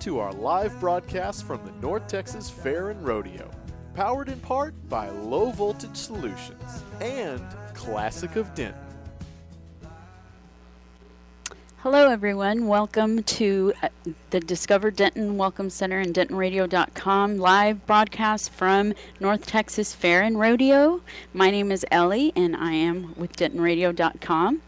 to our live broadcast from the North Texas Fair and Rodeo, powered in part by Low Voltage Solutions and Classic of Denton. Hello, everyone. Welcome to the Discover Denton Welcome Center and DentonRadio.com live broadcast from North Texas Fair and Rodeo. My name is Ellie, and I am with DentonRadio.com.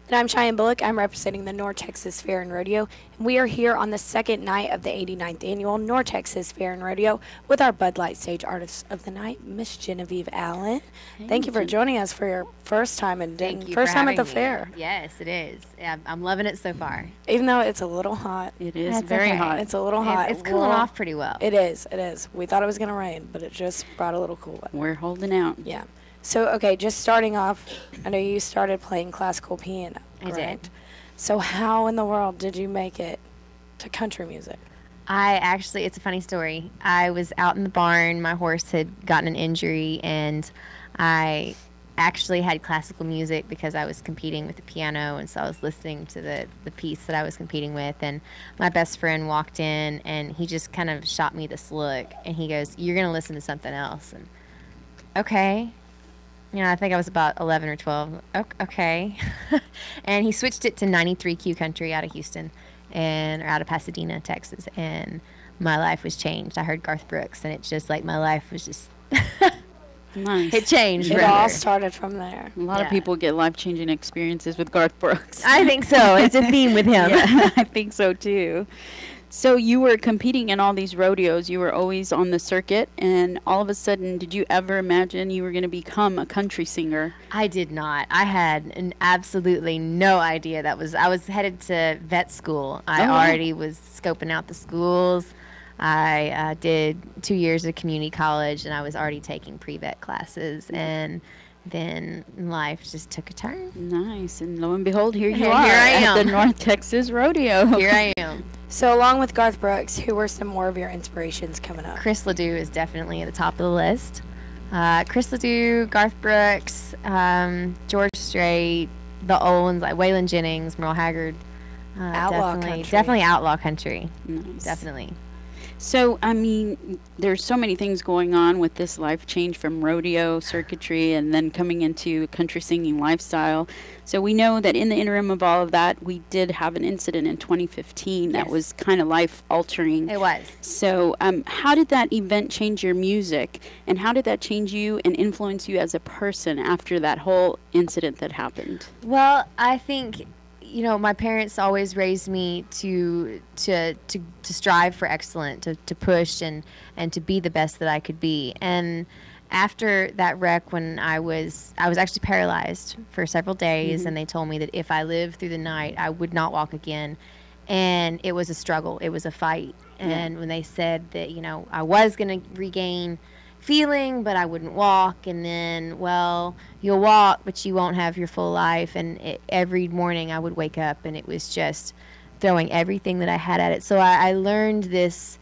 And I'm Cheyanne Bullock. I'm representing the North Texas Fair and Rodeo. And we are here on the second night of the 89th Annual North Texas Fair and Rodeo with our Bud Light Stage Artist of the Night, Miss Genevieve Allen. Thank you for joining us for your first time in Denton. First time at the fair. Yes, it is. I'm loving it so far. Even though it's a little hot. It is very hot. It's a little hot. It's cooling off pretty well. It is. It is. We thought it was going to rain, but it just brought a little cool weather. We're holding out. Yeah. So, okay, just starting off, I know you started playing classical piano. I did. So how in the world did you make it to country music? It's a funny story. I was out in the barn. My horse had gotten an injury, and I actually had classical music because I was competing with the piano, and so I was listening to the piece that I was competing with, and my best friend walked in, and he just kind of shot me this look, and he goes, "You're going to listen to something else." And okay. You know, I think I was about 11 or 12. Okay. And he switched it to 93Q Country out of Houston or out of Pasadena, Texas. And my life was changed. I heard Garth Brooks, and it's just like my life was just Nice. It changed. It all started from there. A lot of people get life-changing experiences with Garth Brooks. I think so. It's a theme with him. Yeah, I think so, too. So you were competing in all these rodeos. You were always on the circuit, and all of a sudden, did you ever imagine you were going to become a country singer? I did not. I had absolutely no idea I was headed to vet school. I already was scoping out the schools. I did 2 years of community college, and I was already taking pre-vet classes, and then life just took a turn. Nice. And lo and behold, here you are I at am. the North Texas Rodeo. Here I am. So along with Garth Brooks, who were some more of your inspirations coming up? Chris Ledoux is definitely at the top of the list. Chris Ledoux, Garth Brooks, George Strait, the old ones like Waylon Jennings, Merle Haggard. Definitely outlaw country. Nice. Definitely. So, I mean, there's so many things going on with this life change from rodeo circuitry and then coming into country singing lifestyle. So we know that in the interim of all of that, we did have an incident in 2015 that was kind of life-altering. It was. So how did that event change your music, and how did that change you and influence you as a person after that whole incident that happened? Well, I think, you know, my parents always raised me to strive for excellence, to push and to be the best that I could be. And after that wreck, when I was actually paralyzed for several days, and they told me that if I lived through the night, I would not walk again. And it was a struggle. It was a fight. And when they said that, you know, I was going to regain feeling, but I wouldn't walk, and then, well, you'll walk, but you won't have your full life. And every morning I would wake up, and it was just throwing everything that I had at it. So I learned this,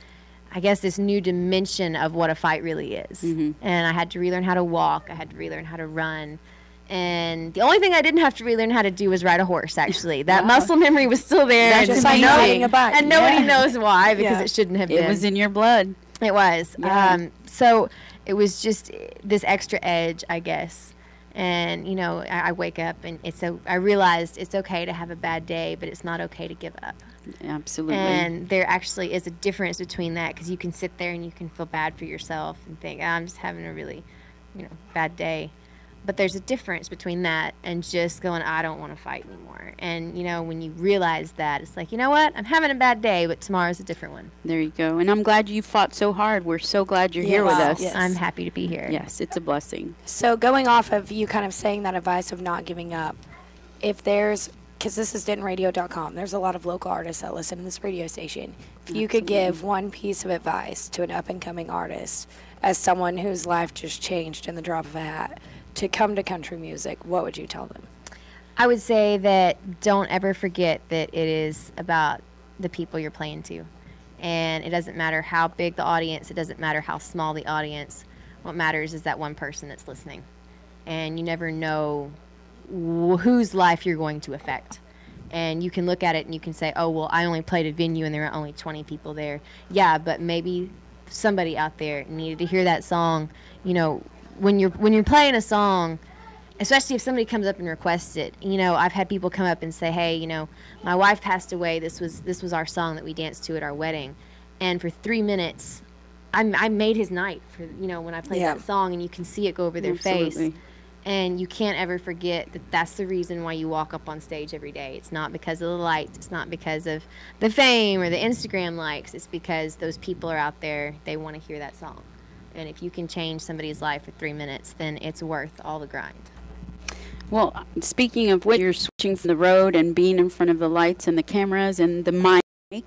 I guess, this new dimension of what a fight really is. And I had to relearn how to walk. I had to relearn how to run. And the only thing I didn't have to relearn how to do was ride a horse, actually. That muscle memory was still there. That's just like riding a bike. And nobody knows why, because it shouldn't have been. It was in your blood. It was. Yeah. So it was just this extra edge, I guess. And, you know, I wake up, and I realized it's okay to have a bad day, but it's not okay to give up. Absolutely. And there actually is a difference between that, because you can sit there and you can feel bad for yourself and think, I'm just having a really, you know, bad day. But there's a difference between that and just going, I don't want to fight anymore. And, you know, when you realize that, it's like, you know what? I'm having a bad day, but tomorrow's a different one. There you go. And I'm glad you fought so hard. We're so glad you're here with us. Yes. I'm happy to be here. Yes, it's a blessing. So going off of you kind of saying that advice of not giving up, if there's, because this is DentonRadio.com, there's a lot of local artists that listen to this radio station. If you could give one piece of advice to an up-and-coming artist, as someone whose life just changed in the drop of a hat, to come to country music, what would you tell them? I would say that don't ever forget that it is about the people you're playing to. And it doesn't matter how big the audience, it doesn't matter how small the audience. What matters is that one person that's listening. And you never know whose life you're going to affect. And you can look at it and you can say, oh, well, I only played a venue and there were only 20 people there. Yeah, but maybe somebody out there needed to hear that song. You know, when you're playing a song, especially if somebody comes up and requests it. You know, I've had people come up and say, hey, you know, my wife passed away. This was our song that we danced to at our wedding. And for 3 minutes, I made his night for, you know, when I played that song, and you can see it go over their face. And you can't ever forget that that's the reason why you walk up on stage every day. It's not because of the lights. It's not because of the fame or the Instagram likes. It's because those people are out there. They want to hear that song. And if you can change somebody's life for 3 minutes, then it's worth all the grind. Well, speaking of what, you're switching from the road and being in front of the lights and the cameras and the mic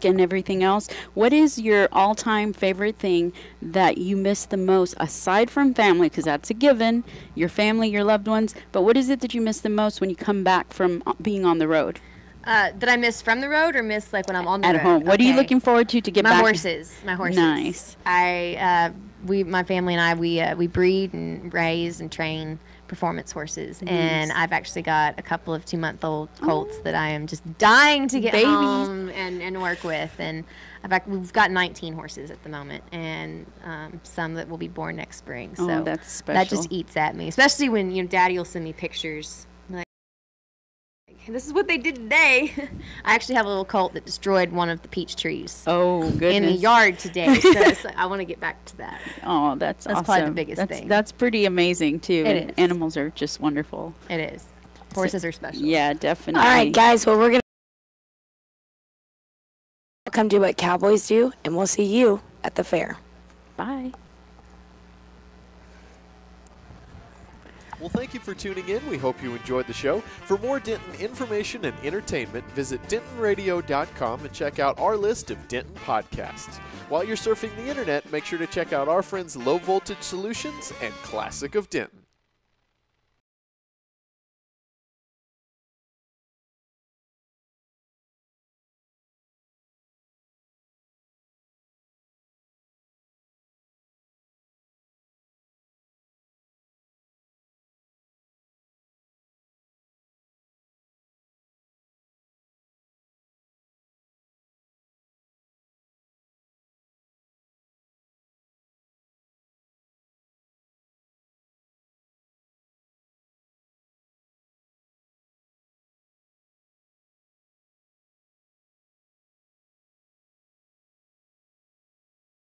and everything else, what is your all-time favorite thing that you miss the most, aside from family, because that's a given, your family, your loved ones, but what is it that you miss the most when you come back from being on the road? That I miss from the road, or miss like when I'm on the road? At home. What are you looking forward to get back? My horses. Nice. My family and I, we breed and raise and train performance horses, and I've actually got a couple of 2-month-old colts that I am just dying to get home and work with. And we've got 19 horses at the moment, and some that will be born next spring. So that's special. That just eats at me, especially when, you know, Daddy will send me pictures. This is what they did today. I actually have a little colt that destroyed one of the peach trees. Oh, goodness. In the yard today. So I want to get back to that. Oh, that's awesome. Probably the biggest thing. That's pretty amazing, too. It is. Animals are just wonderful. It is. Horses are special. Yeah, definitely. All right, guys. Well, we're going to come do what cowboys do, and we'll see you at the fair. Bye. Well, thank you for tuning in. We hope you enjoyed the show. For more Denton information and entertainment, visit dentonradio.com and check out our list of Denton podcasts. While you're surfing the internet, make sure to check out our friends Low Voltage Solutions and Classic of Denton.